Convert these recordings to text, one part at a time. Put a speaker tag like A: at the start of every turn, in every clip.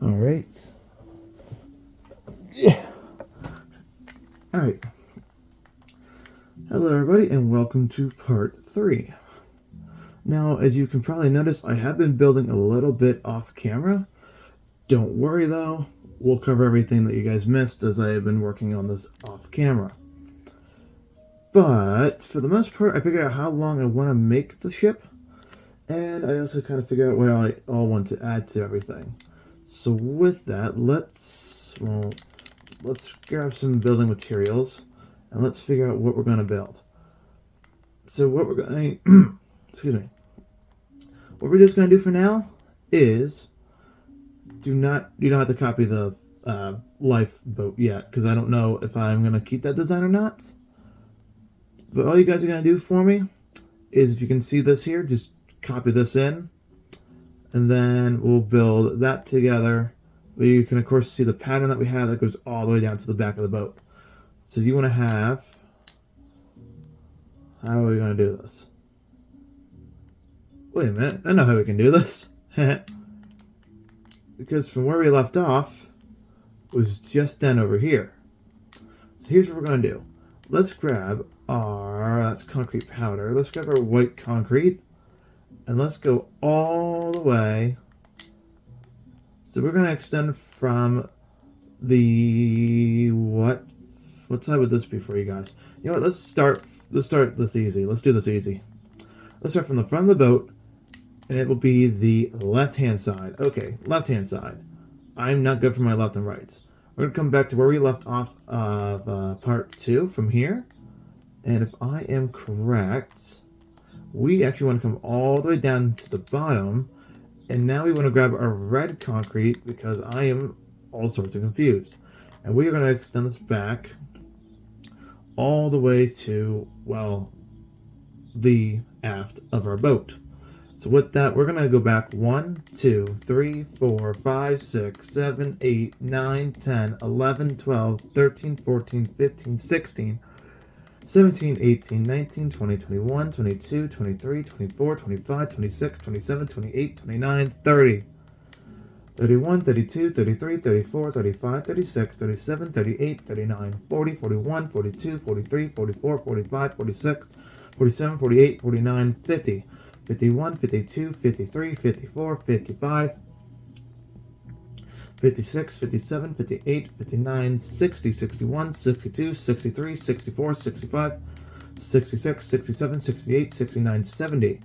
A: All right. Yeah. All right. Hello, everybody, and welcome to part 3. Now, as you can probably notice, I have been building a little bit off camera. Don't worry, though. We'll cover everything that you guys missed as I have been working on this off camera. But, for the most part, I figured out how long I want to make the ship. And I also kind of figured out what I all want to add to everything. So with that, let's grab some building materials. And let's figure out what we're going to build. So what we're going to... excuse me. What we're just going to do for now is... You don't have to copy the lifeboat yet, because I don't know if I'm going to keep that design or not. But all you guys are going to do for me is, if you can see this here, just copy this in. And then we'll build that together. You can, of course, see the pattern that we have that goes all the way down to the back of the boat. So you want to have... How are we going to do this? Wait a minute. I know how we can do this. Because from where we left off was just down over here. So here's what we're going to do. Let's grab our concrete powder. Let's grab our white concrete. And let's go all the way. So we're going to extend from the... What side would this be for you guys? You know what? Let's start this easy. Let's do this easy. Let's start from the front of the boat, and it will be the left-hand side. Okay, left-hand side. I'm not good for my left and rights. We're going to come back to where we left off of part 2 from here. And if I am correct, we actually want to come all the way down to the bottom. And now we want to grab our red concrete, because I am all sorts of confused. And we are going to extend this back all the way to, well, the aft of our boat. So with that, we're going to go back 1, 2, 3, 4, 5, 6, 7, 8, 9, 10, 11, 12, 13, 14, 15, 16, 17, 18, 19, 20, 21, 22, 23, 24, 25, 26, 27, 28, 29, 30. 31, 32, 33, 34, 35, 36, 37, 38, 39, 40, 41, 42, 43, 44, 45, 46, 47, 48, 49, 50, 51, 52, 53, 54, 55, 56, 57, 58, 59, 60, 61, 62, 63, 64, 65, 66, 67, 68, 69, 70.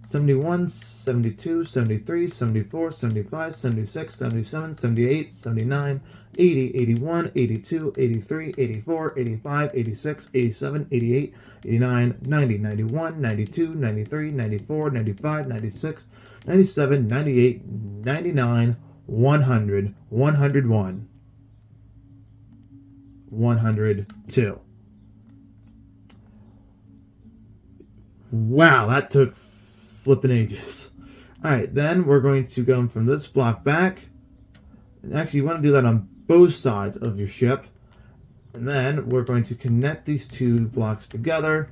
A: 71, 72, 73, 74, 75, 76, 77, 78, 79, 80, 81, 82, 83, 84, 85, 86, 87, 88, 89, 90, 91, 92, 93, 94, 95, 96, 97, 98, 99, 100, 101, 102. Wow, that took flipping ages. Alright, then we're going to go from this block back. And actually, you want to do that on both sides of your ship. And then we're going to connect these two blocks together.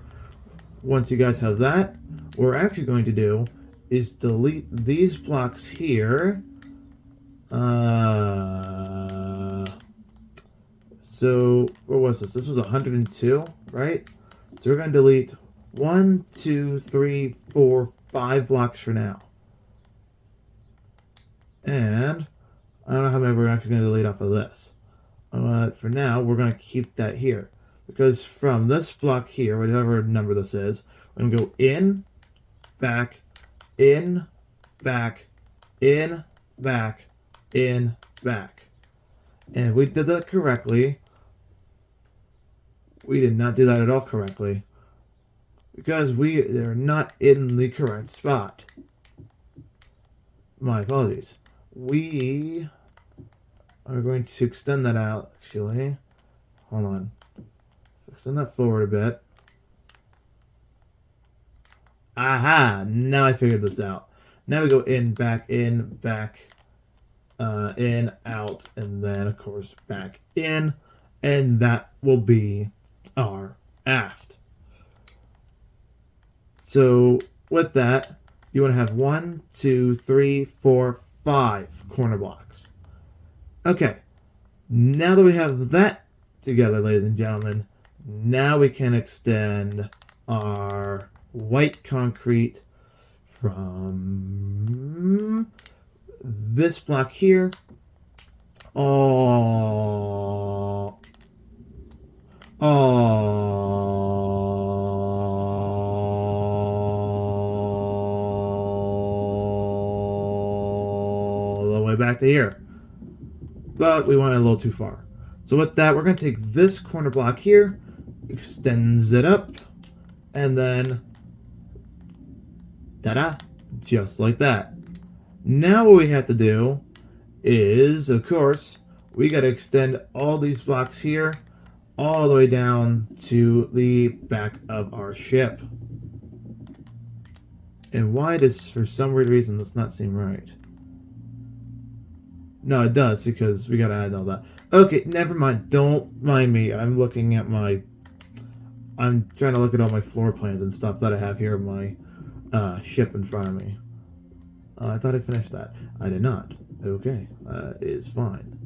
A: Once you guys have that, what we're actually going to do is delete these blocks here. So, what was this? This was 102, right? So we're going to delete 1, 2, 3, 4, 5 blocks for now. And I don't know how many we're actually going to delete off of this. For now, we're going to keep that here. Because from this block here, whatever number this is, we're going to go in, back, in, back, in, back, in, back. And if we did that correctly, we did not do that at all correctly. Because they're not in the correct spot. My apologies. We are going to extend that out, actually. Hold on. Extend that forward a bit. Aha! Now I figured this out. Now we go in, back, in, out, and then, of course, back in. And that will be our aft. So with that, you want to have 1, 2, 3, 4, 5 corner blocks. Okay, now that we have that together, ladies and gentlemen, now we can extend our white concrete from this block here all the way back to here. But we went a little too far. So with that, we're going to take this corner block here, extends it up, and then, ta-da, just like that. Now what we have to do is, of course, we got to extend all these blocks here all the way down to the back of our ship. And why does, for some weird reason, this not seem right? No, it does, because we got to add all that. Okay, never mind. Don't mind me. I'm looking at my... I'm trying to look at all my floor plans and stuff that I have here in my ship in front of me. I thought I finished that. I did not. Okay, that is fine.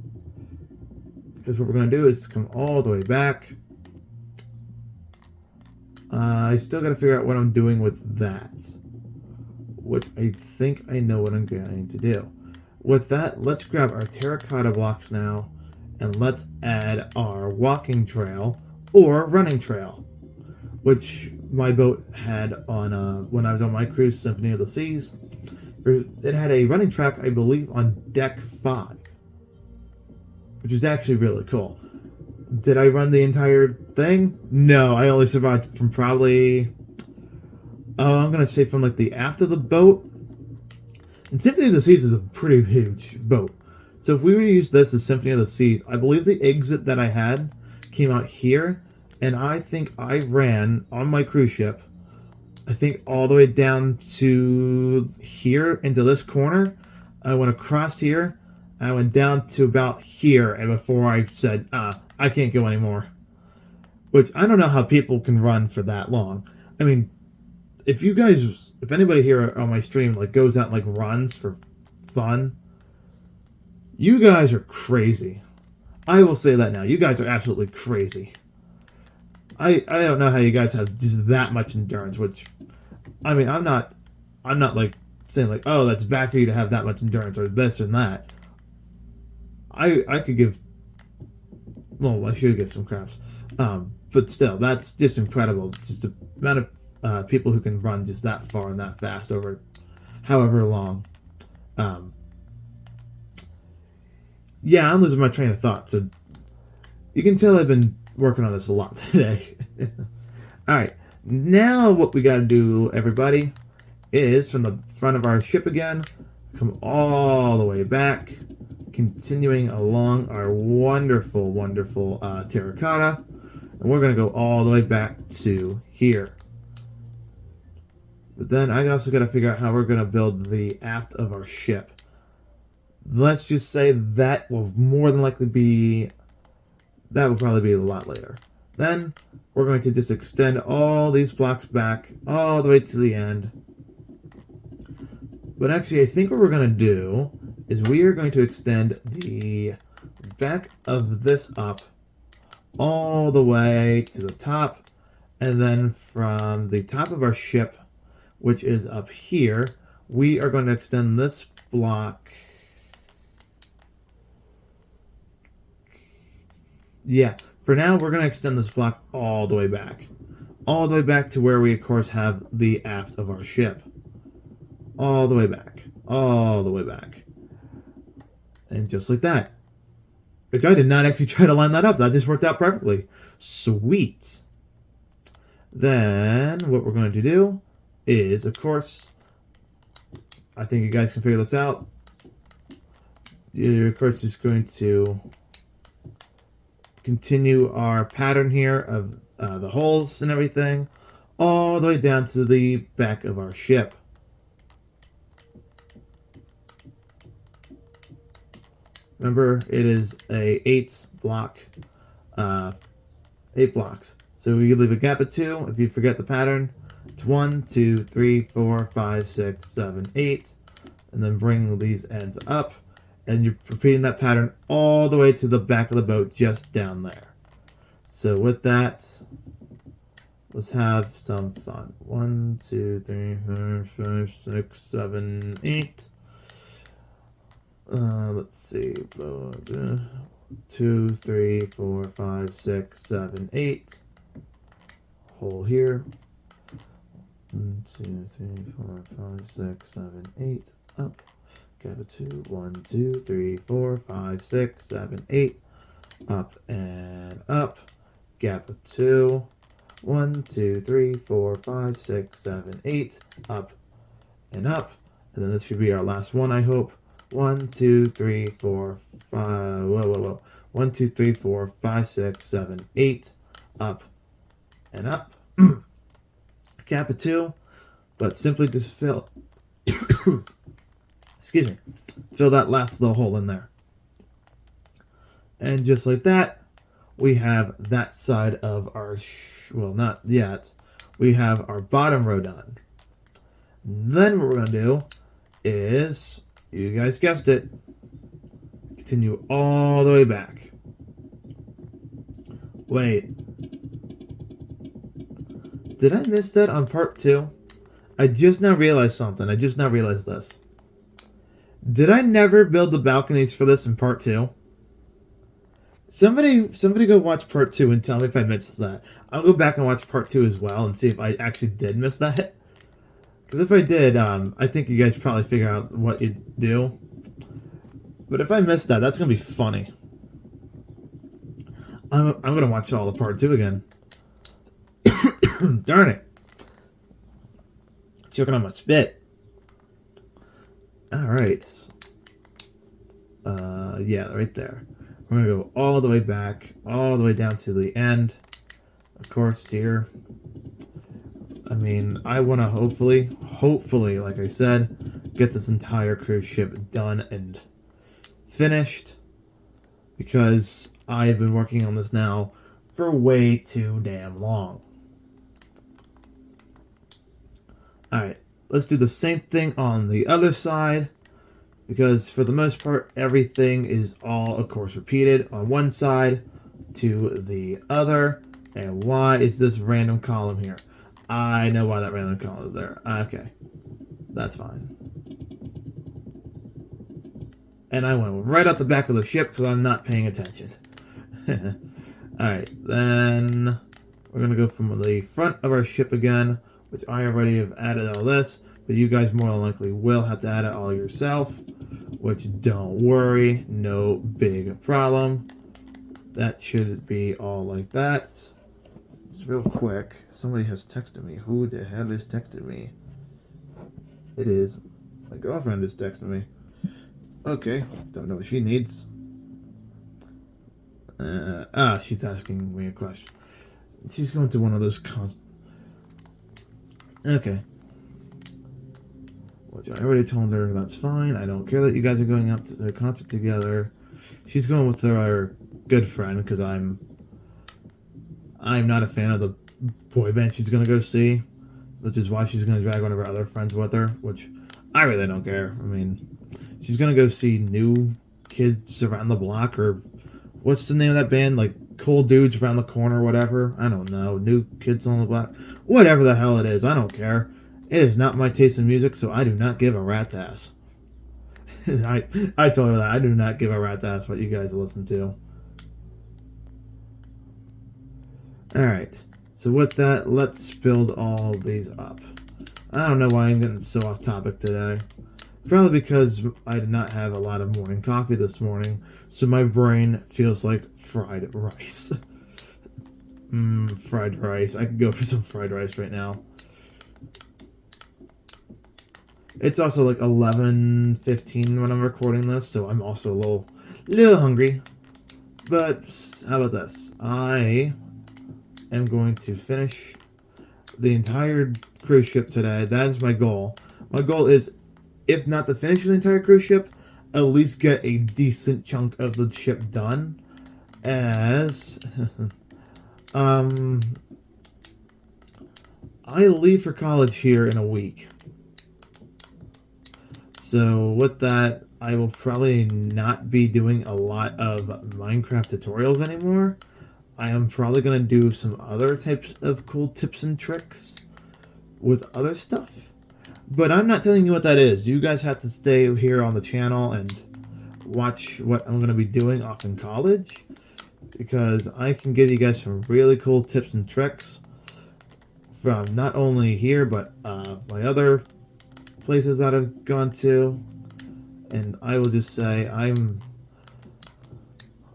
A: Because what we're going to do is come all the way back. I still got to figure out what I'm doing with that. Which I think I know what I'm going to do. With that, let's grab our terracotta blocks now. And let's add our walking trail or running trail. Which my boat had on when I was on my cruise, Symphony of the Seas. It had a running track, I believe, on deck 5. Which is actually really cool. Did I run the entire thing? No, I only survived from probably... I'm going to say from like the aft of the boat. And Symphony of the Seas is a pretty huge boat. So if we were to use this as Symphony of the Seas, I believe the exit that I had came out here. And I think I ran on my cruise ship, I think all the way down to here into this corner. I went across here. I went down to about here, and before I said, I can't go anymore. Which, I don't know how people can run for that long. I mean, if anybody here on my stream, like, goes out and, like, runs for fun, you guys are crazy. I will say that now. You guys are absolutely crazy. I don't know how you guys have just that much endurance, which, I mean, I'm not, like, saying, like, oh, that's bad for you to have that much endurance, or this and that. I could give, well, I should give some craps. But still, that's just incredible. Just the amount of people who can run just that far and that fast over however long. Yeah, I'm losing my train of thought. So you can tell I've been working on this a lot today. Alright, now what we got to do, everybody, is from the front of our ship again, come all the way back, continuing along our wonderful, wonderful terracotta. And we're going to go all the way back to here. But then I also got to figure out how we're going to build the aft of our ship. Let's just say that will more than likely be... That will probably be a lot later. Then we're going to just extend all these blocks back all the way to the end. But actually, I think what we're going to do is we are going to extend the back of this up all the way to the top. And then from the top of our ship, which is up here, we are going to extend this block. Yeah, for now, we're going to extend this block all the way back. All the way back to where we, of course, have the aft of our ship. All the way back. All the way back. And just like that. Which I did not actually try to line that up. That just worked out perfectly. Sweet. Then, what we're going to do is, of course, I think you guys can figure this out. You're, of course, just going to continue our pattern here of the holes and everything all the way down to the back of our ship. Remember, it is a 8 block, 8 blocks. So we leave a gap of 2 if you forget the pattern. It's 1, 2, 3, 4, 5, 6, 7, 8. And then bring these ends up. And you're repeating that pattern all the way to the back of the boat just down there. So with that, let's have some fun. 1, 2, 3, 4, 5, 6, 7, 8. Let's see. 2, 3, 4, 5, 6, 7, 8. Hole here. 1, 2, 3, 4, 5, 6, 7, 8. Up. Gap of 2. 1, 2, 3, 4, 5, 6, 7, 8. Up and up. Gap of 2. 1, 2, 3, 4, 5, 6, 7, 8. Up and up. And then this should be our last one, I hope. 1, 2, 3, 4, 5. Whoa. 1, 2, 3, 4, 5, 6, 7, 8. Up and up. Gap of 2. But simply just fill. Excuse me. Fill that last little hole in there. And just like that, we have that side of our, well, not yet. We have our bottom row done. Then what we're going to do is, you guys guessed it, continue all the way back. Wait. Did I miss that on part 2? I just now realized something. I just now realized this. Did I never build the balconies for this in part 2? Somebody go watch part 2 and tell me if I missed that. I'll go back and watch part 2 as well and see if I actually did miss that. Because if I did, I think you guys probably figure out what you do. But if I missed that, that's going to be funny. I'm going to watch all the part 2 again. Darn it. Choking on my spit. Alright. Yeah, right there. We're going to go all the way back, all the way down to the end. Of course, here. I mean, I want to hopefully, like I said, get this entire cruise ship done and finished. Because I've been working on this now for way too damn long. Alright, let's do the same thing on the other side. Because for the most part, everything is all, of course, repeated on one side to the other. And why is this random column here? I know why that random column is there. Okay, that's fine. And I went right out the back of the ship because I'm not paying attention. Alright, then we're going to go from the front of our ship again, which I already have added all this. But you guys more than likely will have to add it all yourself. Which, don't worry, no big problem. That should be all like that. Just real quick, somebody has texted me. Who the hell is texting me? It is my girlfriend is texting me. Okay, don't know what she needs. She's asking me a question. She's going to one of those Okay. Which I already told her that's fine. I don't care that you guys are going out to the concert together. She's going with her good friend because I'm not a fan of the boy band she's gonna go see, which is why she's gonna drag one of her other friends with her. Which I really don't care. I mean, she's gonna go see New Kids Around the Block, or what's the name of that band? Like Cool Dudes Around the Corner, or whatever. I don't know. New Kids on the Block, whatever the hell it is. I don't care. It is not my taste in music, so I do not give a rat's ass. I told her that. I do not give a rat's ass what you guys listen to. Alright, so with that, let's build all these up. I don't know why I'm getting so off topic today. Probably because I did not have a lot of morning coffee this morning, so my brain feels like fried rice. Fried rice. I could go for some fried rice right now. It's also like 11:15 when I'm recording this, so I'm also a little hungry. But how about this? I am going to finish the entire cruise ship today. That is my goal. My goal is, if not to finish the entire cruise ship, at least get a decent chunk of the ship done. As I leave for college here in a week. So with that, I will probably not be doing a lot of Minecraft tutorials anymore. I am probably going to do some other types of cool tips and tricks with other stuff. But I'm not telling you what that is. You guys have to stay here on the channel and watch what I'm going to be doing off in college, because I can give you guys some really cool tips and tricks from not only here, but my other places that I've gone to. And I will just say I'm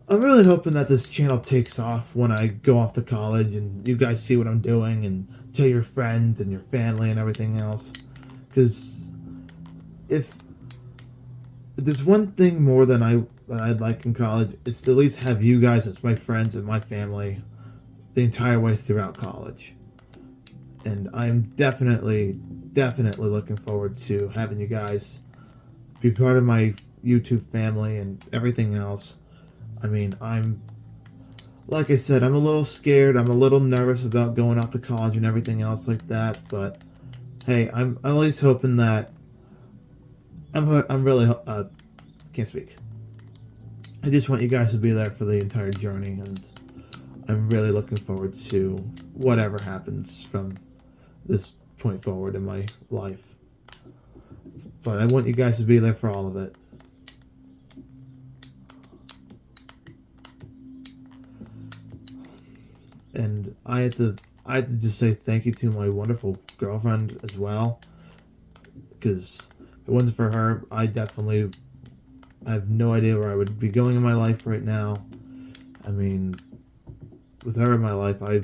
A: really hoping that this channel takes off when I go off to college and you guys see what I'm doing and tell your friends and your family and everything else. Because if there's one thing more than I'd like in college, it's to at least have you guys as my friends and my family the entire way throughout college. And I'm definitely looking forward to having you guys be part of my YouTube family and everything else. I mean, like I said, I'm a little scared. I'm a little nervous about going off to college and everything else like that. But hey, I'm at least hoping that I'm really can't speak. I just want you guys to be there for the entire journey, and I'm really looking forward to whatever happens from this point forward in my life. But I want you guys to be there for all of it. And I had to just say thank you to my wonderful girlfriend as well, because if it wasn't for her, I have no idea where I would be going in my life right now. I mean, with her in my life, I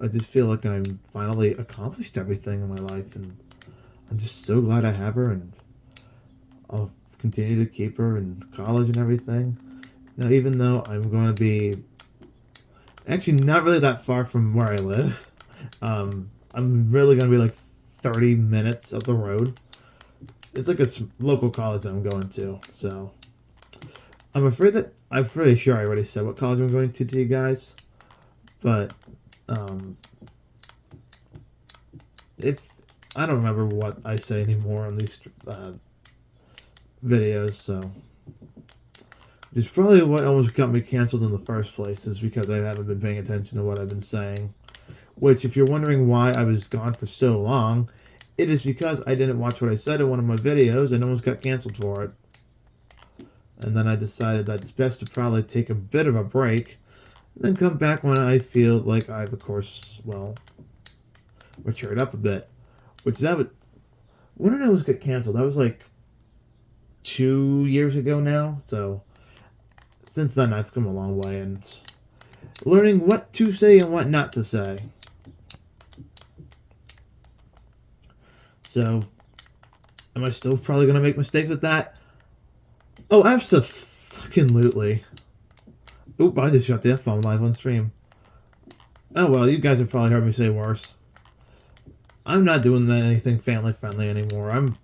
A: just feel like I'm finally accomplished everything in my life, and I'm just so glad I have her, and I'll continue to keep her in college and everything. Now, even though I'm going to be actually not really that far from where I live, I'm really going to be like 30 minutes up the road. It's like a local college that I'm going to, so I'm pretty sure I already said what college I'm going to you guys, but if I don't remember what I say anymore on these videos, so it's probably what almost got me canceled in the first place, is because I haven't been paying attention to what I've been saying. Which, if you're wondering why I was gone for so long, it is because I didn't watch what I said in one of my videos and almost got canceled for it. And then I decided that it's best to probably take a bit of a break, and then come back when I feel like I've, of course, well, matured up a bit. Which when did I almost get canceled? That was like 2 years ago now, so since then I've come a long way and learning what to say and what not to say. So, am I still probably going to make mistakes with that? Oh, absolutely. Oop, I just shot the F-bomb live on stream. Oh well, you guys have probably heard me say worse. I'm not doing anything family friendly anymore.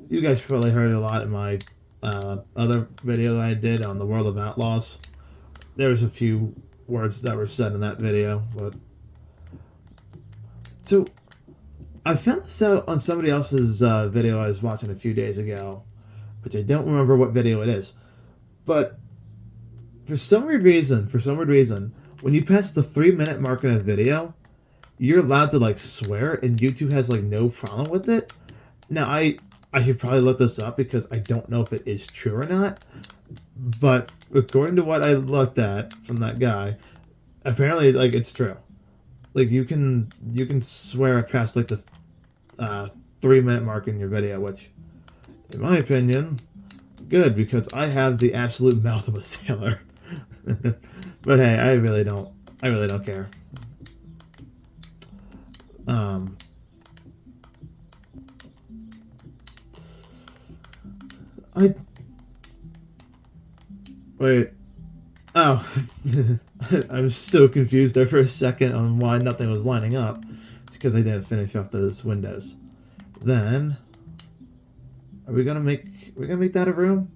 A: You guys probably heard a lot in my other video I did on the World of Outlaws. There was a few words that were said in that video, but so I found this out on somebody else's video I was watching a few days ago, which I don't remember what video it is. But for some weird reason, when you pass the 3-minute mark in a video, you're allowed to like swear, and YouTube has like no problem with it. Now I should probably look this up because I don't know if it is true or not. But according to what I looked at from that guy, apparently like it's true. Like you can swear past like the 3-minute mark in your video, which, in my opinion, good, because I have the absolute mouth of a sailor. But hey, I really don't care. Wait. Oh. I was so confused there for a second on why nothing was lining up. It's because I didn't finish off those windows. Then, are we gonna make that a room?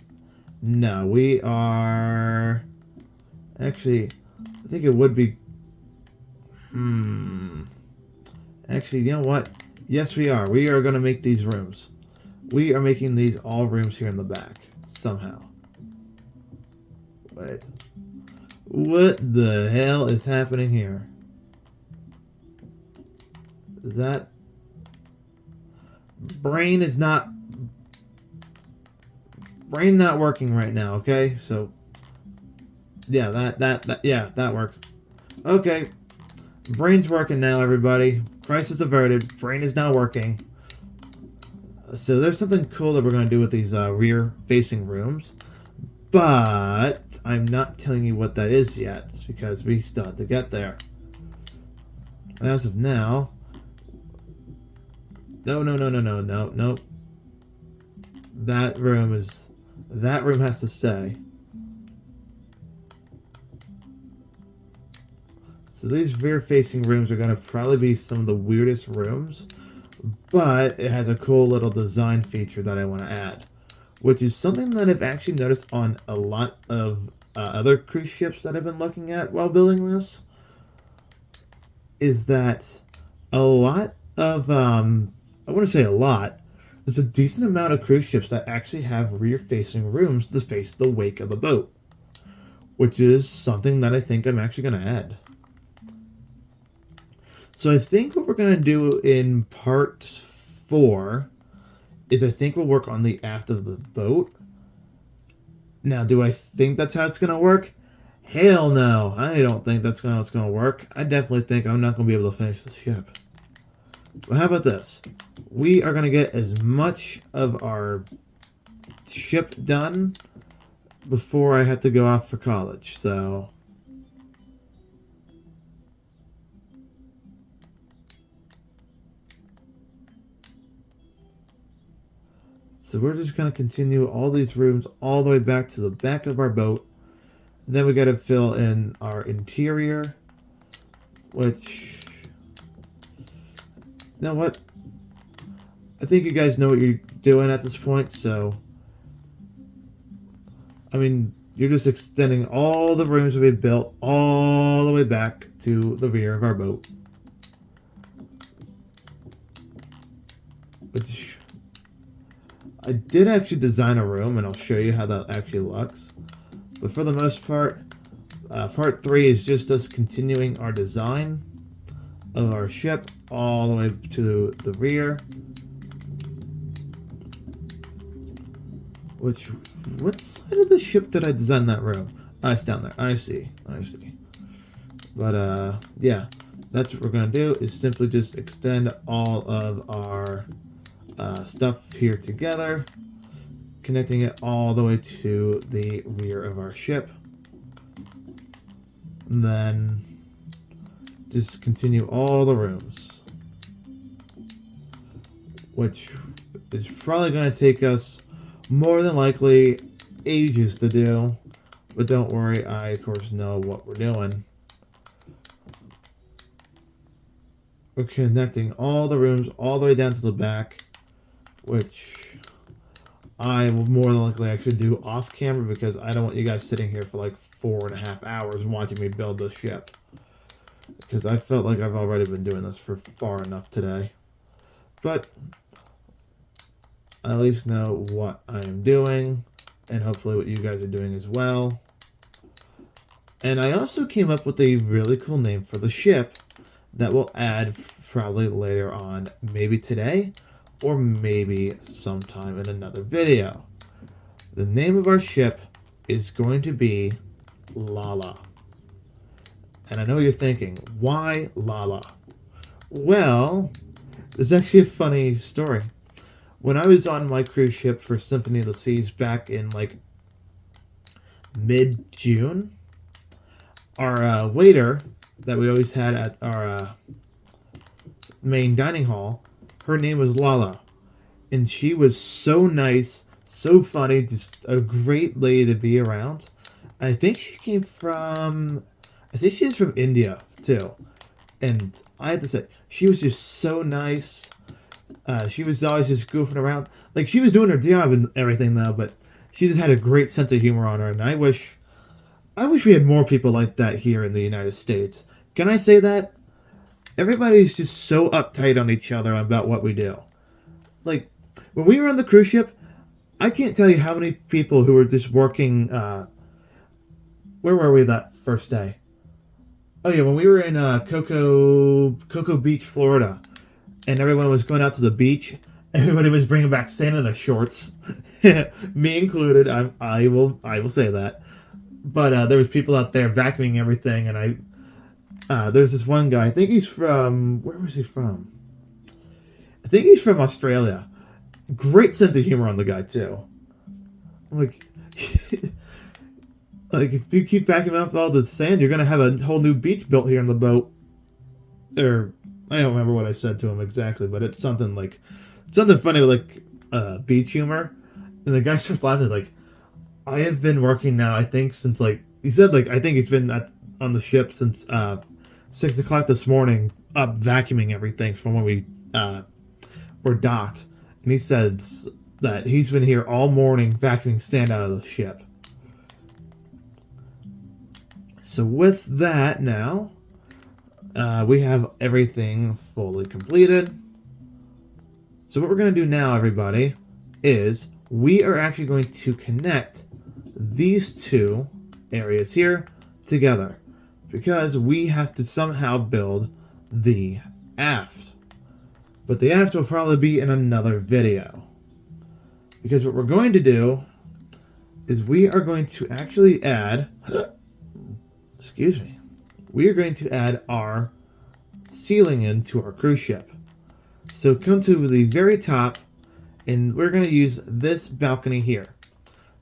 A: No, we are. Actually, I think it would be. Actually, you know what? Yes, we are. We are gonna make these rooms. we are making these all rooms here in the back somehow. Wait. What the hell is happening here? Is that... Brain not working right now, okay? So yeah, that works. Okay. Brain's working now, everybody. Crisis averted. Brain is now working. So there's something cool that we're going to do with these rear-facing rooms. But I'm not telling you what that is yet, because we still have to get there. As of now... No. That room has to stay. So these rear-facing rooms are going to probably be some of the weirdest rooms, but it has a cool little design feature that I want to add, which is something that I've actually noticed on a lot of other cruise ships that I've been looking at while building this, is that a lot of, I wouldn't say a lot, there's a decent amount of cruise ships that actually have rear-facing rooms to face the wake of the boat, which is something that I think I'm actually going to add. So I think what we're going to do in part 4 is I think we'll work on the aft of the boat. Now, do I think that's how it's going to work? Hell no. I don't think that's how it's going to work. I definitely think I'm not going to be able to finish the ship. But how about this? We are going to get as much of our ship done before I have to go off for college. So we're just going to continue all these rooms all the way back to the back of our boat. And then we got to fill in our interior, which... You know what? I think you guys know what you're doing at this point, so... I mean, you're just extending all the rooms that we built all the way back to the rear of our boat. Which... I did actually design a room, and I'll show you how that actually looks. But for the most part, part 3 is just us continuing our design of our ship all the way to the rear. What side of the ship did I design that room? Oh, it's down there. I see. But, yeah. That's what we're going to do, is simply just extend all of our stuff here together, connecting it all the way to the rear of our ship. And then just continue all the rooms, which is probably going to take us more than likely ages to do, but don't worry, I of course know what we're doing. We're connecting all the rooms all the way down to the back, which I will more than likely actually do off camera, because I don't want you guys sitting here for like 4.5 hours watching me build this ship. Because I felt like I've already been doing this for far enough today. But I at least know what I am doing, and hopefully what you guys are doing as well. And I also came up with a really cool name for the ship that we'll add probably later on, maybe today, or maybe sometime in another video. The name of our ship is going to be Lala. And I know you're thinking, why Lala? Well, there's actually a funny story. When I was on my cruise ship for Symphony of the Seas back in like mid-June, our waiter that we always had at our main dining hall, her name was Lala. And she was so nice, so funny, just a great lady to be around. And I think she is from India, too. And I have to say, she was just so nice. She was always just goofing around. Like, she was doing her job and everything, though, but she just had a great sense of humor on her. And I wish we had more people like that here in the United States. Can I say that? Everybody's just so uptight on each other about what we do. Like, when we were on the cruise ship, I can't tell you how many people who were just working. Where were we that first day? Oh yeah, when we were in Cocoa Beach, Florida, and everyone was going out to the beach. Everybody was bringing back Santa shorts, me included. I will say that. But there was people out there vacuuming everything, and there's this one guy. I think he's from where was he from? I think he's from Australia. Great sense of humor on the guy too. Like, like if you keep vacuuming up all the sand, you're gonna have a whole new beach built here on the boat. Or I don't remember what I said to him exactly, but it's something funny with beach humor. And the guy starts laughing. He's like, I have been working now. I think since he said I think he's been on the ship since 6 o'clock this morning, up vacuuming everything from when we were docked. And he said that he's been here all morning vacuuming sand out of the ship. So with that now, we have everything fully completed. So what we're going to do now, everybody, is we are actually going to connect these two areas here together, because we have to somehow build the aft. But the aft will probably be in another video, because what we're going to do is we are going to actually add we are going to add our ceiling into our cruise ship. So come to the very top, and we're going to use this balcony here.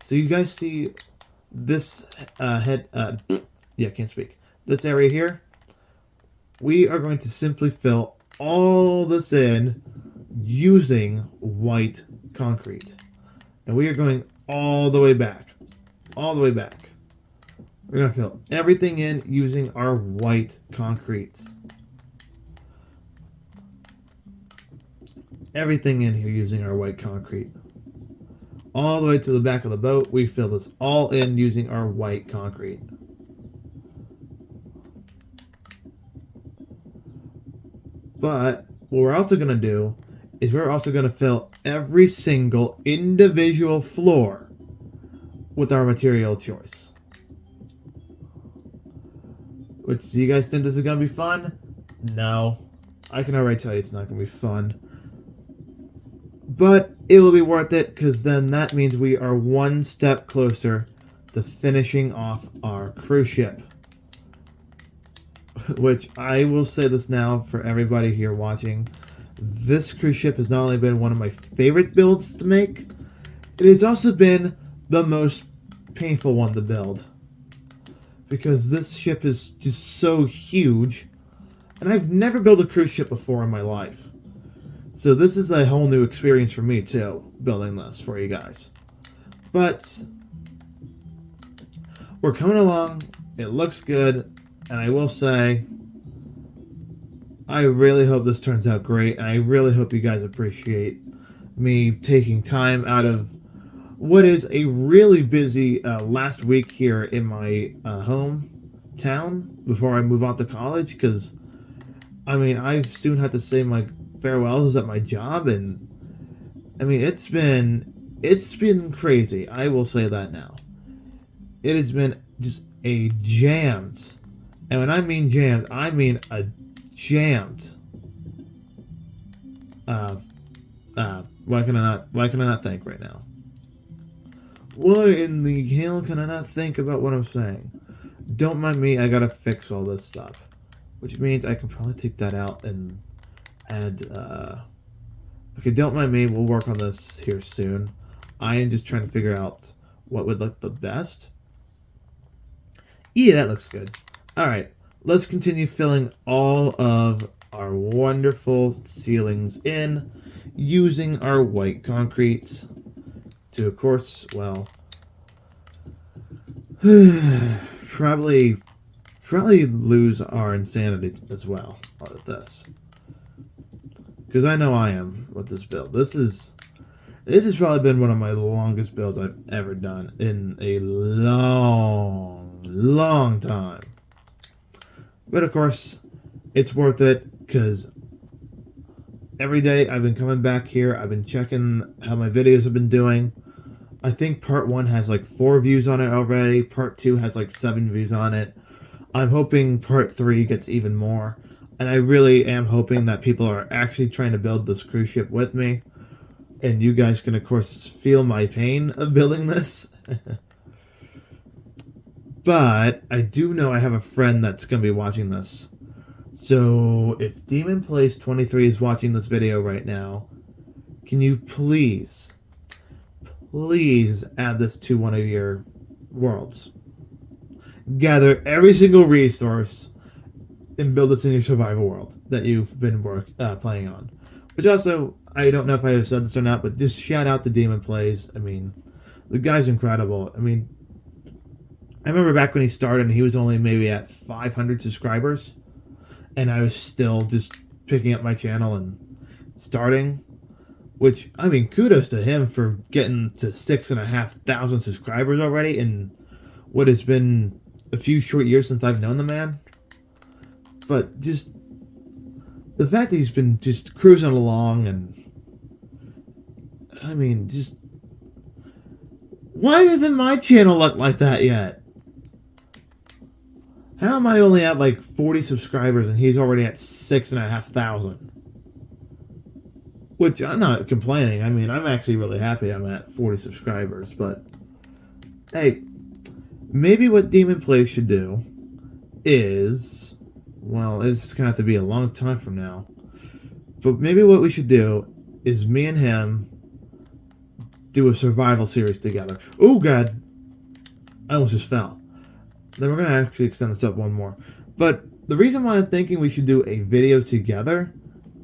A: So you guys see this this area here? We are going to simply fill all this in using white concrete. And we are going all the way back. All the way back. We're going to fill everything in using our white concrete. Everything in here using our white concrete. All the way to the back of the boat, we fill this all in using our white concrete. But what we're also going to do is we're also going to fill every single individual floor with our material choice. Which, do you guys think this is going to be fun? No. I can already tell you it's not going to be fun. But it will be worth it, because then that means we are one step closer to finishing off our cruise ship. Which, I will say this now for everybody here watching. This cruise ship has not only been one of my favorite builds to make, it has also been the most painful one to build. Because this ship is just so huge, and I've never built a cruise ship before in my life. So this is a whole new experience for me too, building this for you guys. But we're coming along, it looks good, and I will say, I really hope this turns out great, and I really hope you guys appreciate me taking time out of what is a really busy last week here in my hometown before I move on to college, because I mean, I soon have to say my farewells at my job, and I mean, it's been crazy. I will say that now. It has been just a jammed, and when I mean jammed, I mean a jammed. Why can I not think right now? Why in the hell can I not think about what I'm saying? Don't mind me, I gotta fix all this stuff. Which means I can probably take that out and add, okay, don't mind me, we'll work on this here soon. I am just trying to figure out what would look the best. Yeah, that looks good. Alright, let's continue filling all of our wonderful ceilings in using our white concrete to, of course, well, probably lose our insanity as well with this. Because I know I am with this build. This has probably been one of my longest builds I've ever done in a long time. But of course, it's worth it, because every day I've been coming back here. I've been checking how my videos have been doing. I think part 1 has like 4 views on it already. Part 2 has like 7 views on it. I'm hoping part 3 gets even more. And I really am hoping that people are actually trying to build this cruise ship with me. And you guys can, of course, feel my pain of building this. But I do know I have a friend that's going to be watching this. So if Demon Plays 23 is watching this video right now, can you please add this to one of your worlds? Gather every single resource and build this in your survival world that you've been playing on. Which also, I don't know if I have said this or not, but just shout out to Demon Plays. I mean, the guy's incredible. I mean, I remember back when he started and he was only maybe at 500 subscribers. And I was still just picking up my channel and starting. Which, I mean, kudos to him for getting to 6,500 subscribers already in what has been a few short years since I've known the man. But just the fact that he's been just cruising along and, I mean, just, why doesn't my channel look like that yet? How am I only at like 40 subscribers and he's already at 6,500? Which, I'm not complaining. I mean, I'm actually really happy I'm at 40 subscribers. But, hey, maybe what Demon Plays should do is, well, it's going to have to be a long time from now. But maybe what we should do is me and him do a survival series together. Oh, God. I almost just fell. Then we're going to actually extend this up one more. But the reason why I'm thinking we should do a video together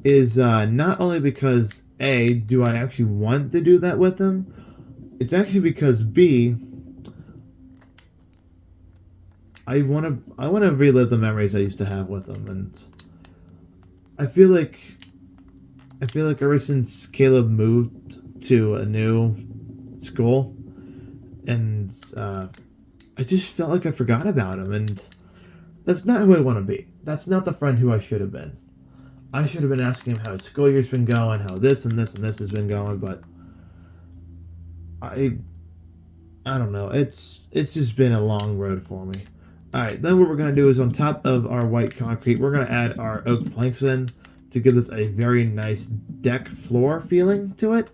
A: is not only because, A, do I actually want to do that with him? It's actually because, B, I want to relive the memories I used to have with him. And I feel like ever since Caleb moved to a new school, and I just felt like I forgot about him, and that's not who I want to be. That's not the friend who I should have been. I should have been asking him how his school year's been going, how this and this and this has been going, but I don't know. It's just been a long road for me. Alright, then what we're going to do is on top of our white concrete, we're going to add our oak planks in to give this a very nice deck floor feeling to it.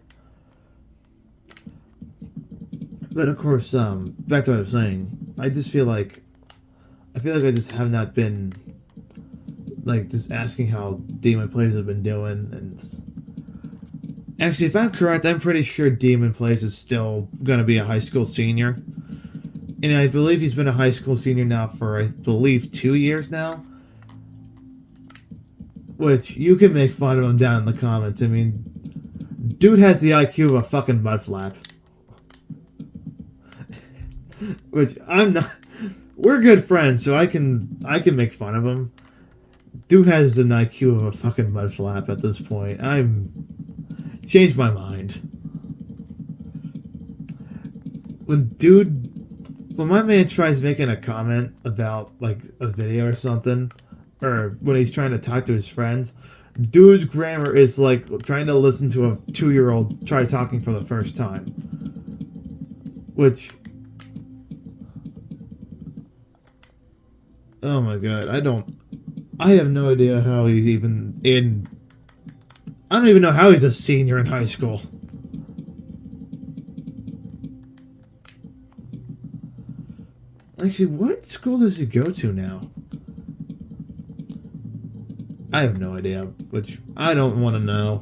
A: But of course, back to what I was saying, I feel like I just have not been, like, just asking how Demon Plays have been doing, and actually, if I'm correct, I'm pretty sure Demon Plays is still going to be a high school senior, and I believe he's been a high school senior now for, I believe, 2 years now, which, you can make fun of him down in the comments. I mean, dude has the IQ of a fucking mudflap. Which I'm not. We're good friends, so I can make fun of him. Dude has an IQ of a fucking mudflap at this point. I'm changed my mind. When my man tries making a comment about like a video or something, or when he's trying to talk to his friends, dude's grammar is like trying to listen to a 2-year-old try talking for the first time. Which, oh my god, I have no idea how he's even in. I don't even know how he's a senior in high school. Actually, what school does he go to now? I have no idea, which I don't want to know.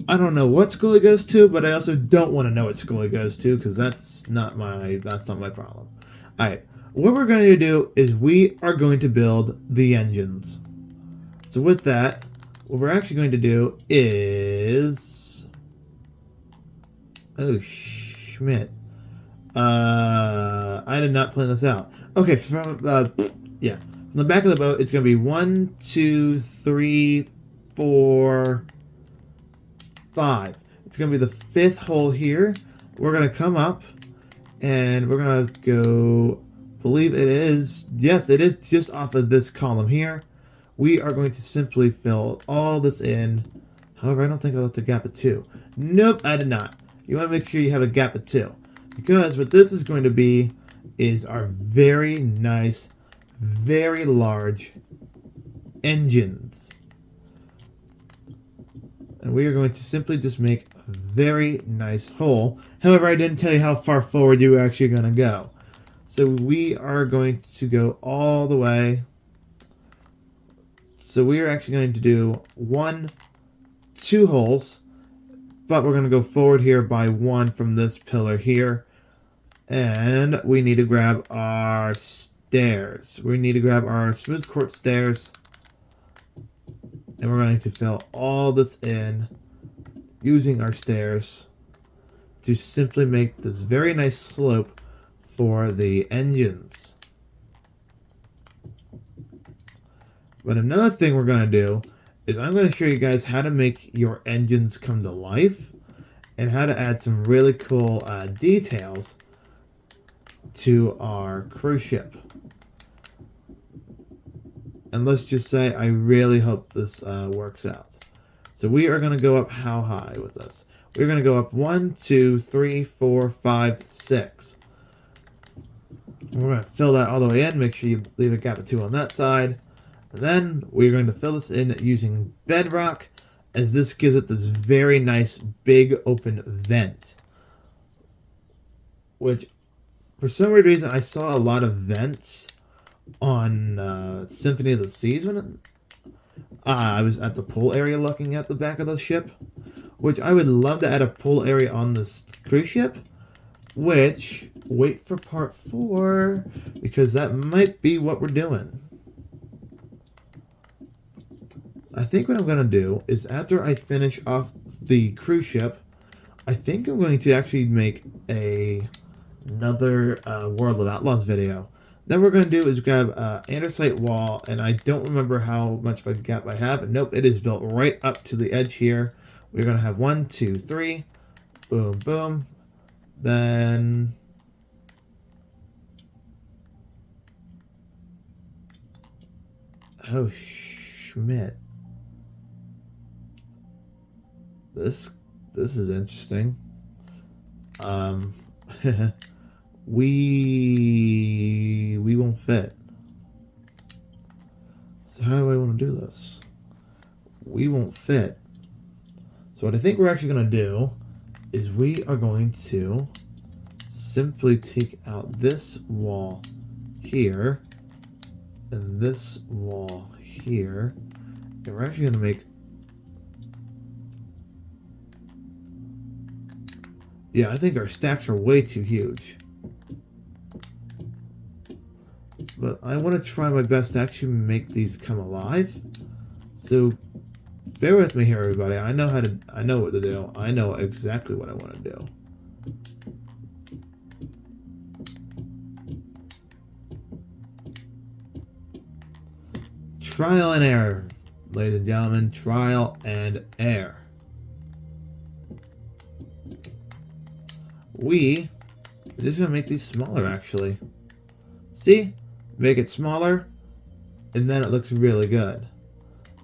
A: I don't know what school he goes to, but I also don't want to know what school he goes to, because that's not my problem. Alright, what we're going to do is we are going to build the engines. So with that, what we're actually going to do is... Oh, Schmidt. I did not plan this out. Okay, from yeah. From the back of the boat, it's going to be 1, 2, 3, 4, 5. It's going to be the 5th hole here. We're going to come up, and we're going to go believe it is. Yes, it is just off of this column here. We are going to simply fill all this in. However, I don't think I left a gap of 2. Nope, I did not. You want to make sure you have a gap of 2. Because what this is going to be is our very nice, very large engines. And we are going to simply just make a very nice hole. However, I didn't tell you how far forward you were actually going to go. So we are going to go all the way. So we are actually going to do 2 holes, but we're going to go forward here by 1 from this pillar here. And we need to grab our stairs. We need to grab our smooth quartz stairs. And we're going to fill all this in using our stairs to simply make this very nice slope for the engines. But another thing we're going to do is I'm going to show you guys how to make your engines come to life and how to add some really cool details to our cruise ship. And let's just say I really hope this works out. So we are going to go up how high with this? We're going to go up 1, 2, 3, 4, 5, 6. And we're going to fill that all the way in. Make sure you leave a gap of 2 on that side. And then we're going to fill this in using bedrock, as this gives it this very nice big open vent. Which, for some weird reason, I saw a lot of vents on Symphony of the Seas when I was at the pool area looking at the back of the ship. Which I would love to add a pool area on this cruise ship. Which, wait for part 4, because that might be what we're doing. I think what I'm going to do is after I finish off the cruise ship, I think I'm going to actually make another World of Outlaws video. Then what we're going to do is grab andesite wall, and I don't remember how much of a gap I have. Nope, it is built right up to the edge here. We're going to have 1, 2, 3, boom, boom. Then oh Schmidt. This is interesting. we won't fit. So how do I want to do this? We won't fit. So what I think we're actually going to do is we are going to simply take out this wall here and this wall here, and we're actually going to make, yeah, I think our stacks are way too huge. But I want to try my best to actually make these come alive. So bear with me here, everybody. I know what to do. I know exactly what I want to do. Trial and error, ladies and gentlemen. Trial and error. We are just going to make these smaller, actually. See? Make it smaller, and then it looks really good.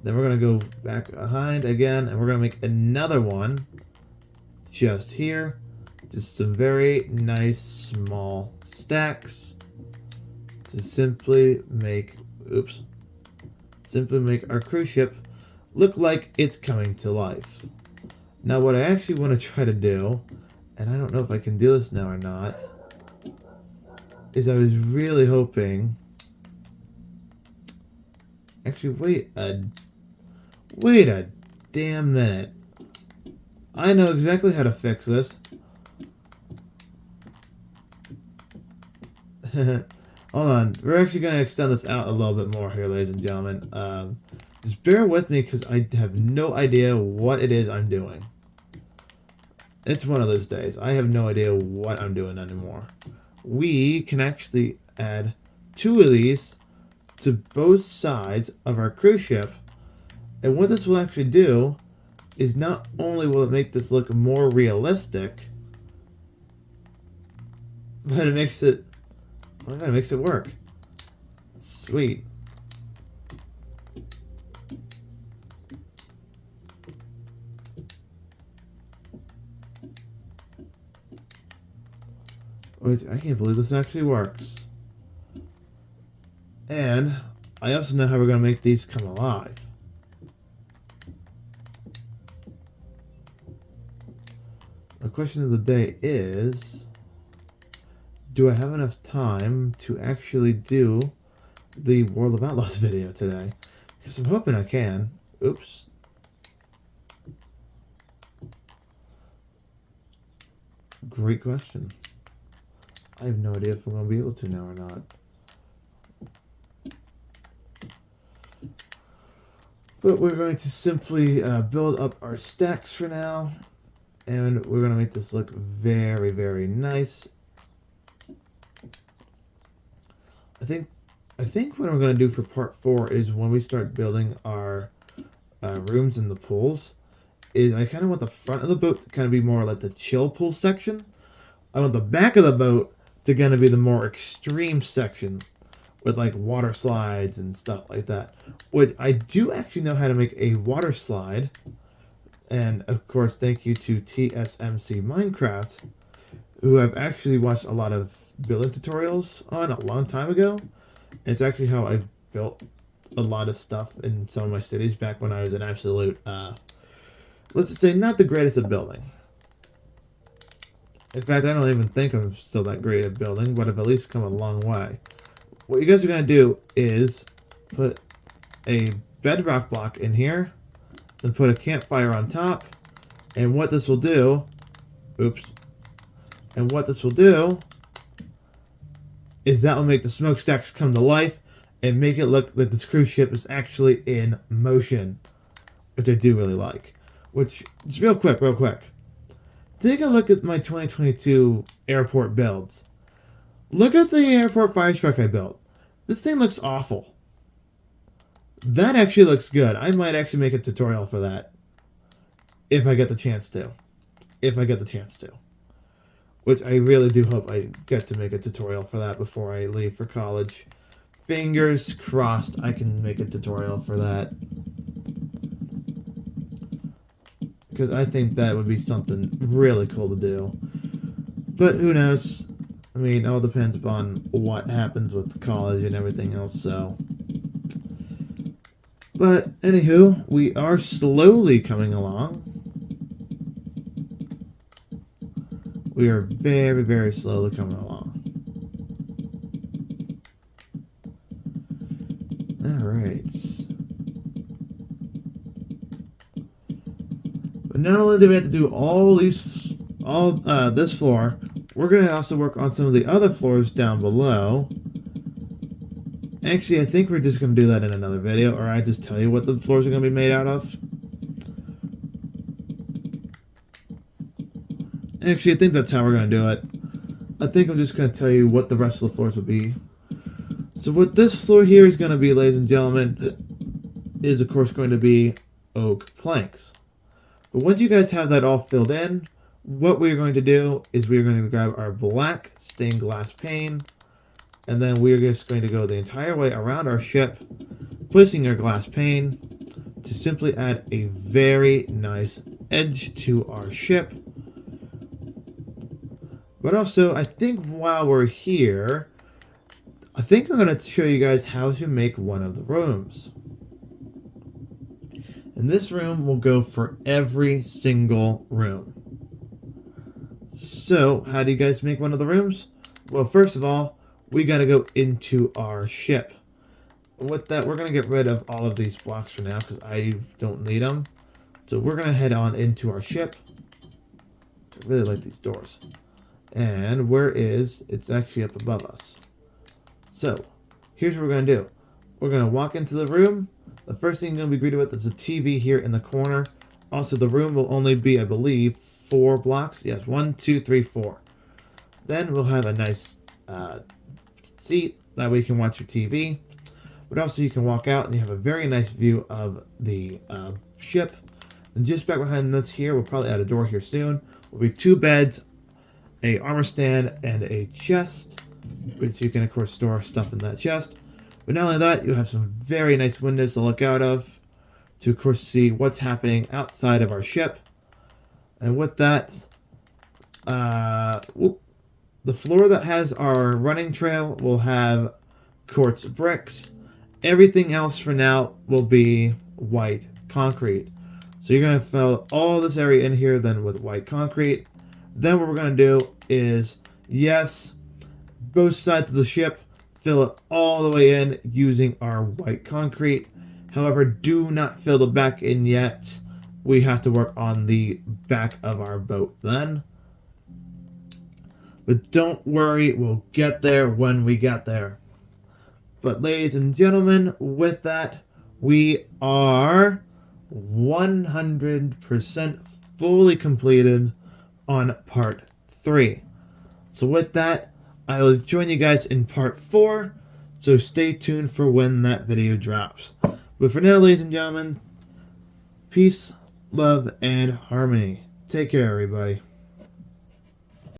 A: Then we're going to go back behind again, and we're going to make another one just here. Just some very nice small stacks to simply make our cruise ship look like it's coming to life. Now what I actually want to try to do, and I don't know if I can do this now or not, is I was really hoping... Actually, wait a damn minute. I know exactly how to fix this. Hold on. We're actually going to extend this out a little bit more here, ladies and gentlemen. Just bear with me because I have no idea what it is I'm doing. It's one of those days. I have no idea what I'm doing anymore. We can actually add 2 of these to both sides of our cruise ship. And what this will actually do is not only will it make this look more realistic, but it makes it Oh, that makes it work. Sweet. Wait, I can't believe this actually works. And I also know how we're going to make these come alive. The question of the day is, do I have enough time to actually do the World of Outlaws video today? Because I'm hoping I can. Oops. Great question. I have no idea if I'm going to be able to now or not. But we're going to simply build up our stacks for now. And we're going to make this look very, very nice. I think what I'm going to do for part 4 is when we start building our rooms in the pools, is I kind of want the front of the boat to kind of be more like the chill pool section. I want the back of the boat to kind of be the more extreme section with like water slides and stuff like that. Which I do actually know how to make a water slide. And of course, thank you to TSMC Minecraft, who I've actually watched a lot of building tutorials on a long time ago. It's actually how I built a lot of stuff in some of my cities back when I was an absolute, let's just say, not the greatest at building. In fact, I don't even think I'm still that great at building, but I've at least come a long way. What you guys are going to do is put a bedrock block in here, then put a campfire on top, and what this will do, and what this will do is that will make the smokestacks come to life and make it look like this cruise ship is actually in motion, which I do really like. Which, just real quick. Take a look at my 2022 airport builds. Look at the airport fire truck I built. This thing looks awful. That actually looks good. I might actually make a tutorial for that. If I get the chance to. Which I really do hope I get to make a tutorial for that before I leave for college. Fingers crossed I can make a tutorial for that. Because I think that would be something really cool to do. But who knows? I mean, it all depends upon what happens with college and everything else, so. But, anywho, we are slowly coming along. We are very, very slowly coming along. Alright. But not only do we have to do this floor, we're going to also work on some of the other floors down below. Actually, I think we're just going to do that in another video, or I just tell you what the floors are going to be made out of. Actually, I think that's how we're going to do it. I think I'm just going to tell you what the rest of the floors will be. So what this floor here is going to be, ladies and gentlemen, is of course going to be oak planks. But once you guys have that all filled in, what we're going to do is we're going to grab our black stained glass pane, and then we're just going to go the entire way around our ship, placing our glass pane to simply add a very nice edge to our ship. But also, I think while we're here, I think I'm going to show you guys how to make one of the rooms. And this room will go for every single room. So, how do you guys make one of the rooms? Well, first of all, we got to go into our ship. With that, we're going to get rid of all of these blocks for now because I don't need them. So we're going to head on into our ship. I really like these doors. And it's actually up above us. So, here's what we're going to do. We're going to walk into the room. The first thing you're going to be greeted with is a TV here in the corner. Also, the room will only be, I believe, 4 blocks. Yes, 1, 2, 3, 4. Then we'll have a nice seat. That way you can watch your TV. But also you can walk out and you have a very nice view of the ship. And just back behind this here, we'll probably add a door here soon, will be 2 beds, a armor stand, and a chest. which you can of course store stuff in that chest. But not only that, you have some very nice windows to look out of to of course see what's happening outside of our ship. And with that, the floor that has our running trail will have quartz bricks. Everything else for now will be white concrete. So you're going to fill all this area in here then with white concrete. Then what we're going to do is, yes, both sides of the ship, fill it all the way in using our white concrete. However, do not fill the back in yet. We have to work on the back of our boat then. But don't worry, we'll get there when we get there. But ladies and gentlemen, with that, we are 100% fully completed on part 3. So with that, I will join you guys in part 4. So stay tuned for when that video drops. But for now, ladies and gentlemen, peace, love, and harmony. Take care, everybody.